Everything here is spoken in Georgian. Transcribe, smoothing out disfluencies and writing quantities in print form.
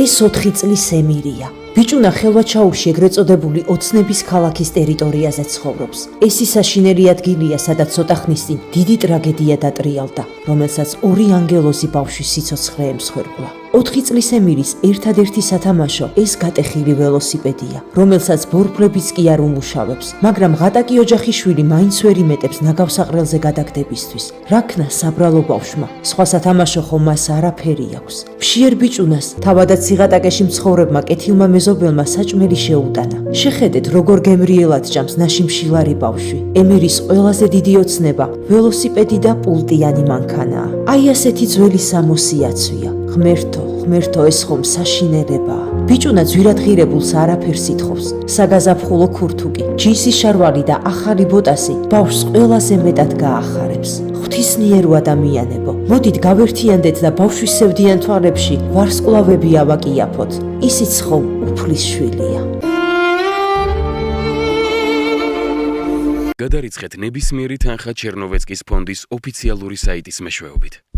ეს 4 წლის ემირია. ბიჭუნა ხელვაჩაურში ეგრეთ წოდებული ოცნების ქალაქის ტერიტორიაზე ცხოვრობს. ეს ის საშინელი ადგილია, სადაც ცოტა ხნის წინ დიდი ტრაგედია დატრიალდა, რომელსაც 2 ანგელოზი ბავშვის სიცოცხლე ემსხვერპლა. 4 წლის ემირის ერთადერთი სათამაშო ეს გატეხილი ველოსიპედია, რომელსაც ბორბლებიც კი არ უმუშავებს, მაგრამ ღატაკი ოჯახიშვილი მაინც ვერ იმეტებს ნაგავსაყრელზე გადაგდებისთვის. რა ქნა საბრალო ბავშვმა, სხვა სათამაშო ხომ მას არაფერი აქვს. მშიერ ბიჭუნას თავადაც სიღატაკეში მცხოვრებმა კეთილმა მეზობელმა საჭმელი შეუტანა. შეხედეთ, როგორ გემრიელად ჭამს ნაშიმშილარი ბავშვი. ემირის ყველაზე დიდი ოცნება ველოსიპედი და პულტიანი მანქანაა. აი ასეთი ძველი სამოსიაცვია. ღმერთო, ეს ხომ საშინელებაა. ბიჭუნა ძვირადღირებულს არაფერს ითხოვს. საგაზაფხულო ქურთუკი, ჯინსის შარვალი და ახალი ბოტასი ბავშვს ყველაზე მეტად გაახარებს. ღვთისმიერო ადამიანებო, მოდით გავერთიანდეთ და ბავშვის სევდიან თვალებში ვარსკვლავები ავაკიაფოთ. ისიც ხომ უფლის შვილია. გადარიცხეთ ნებისმიერი თანხა ჩერნოვეცკის ფონდის ოფიციალური საიტის მეშვეობით.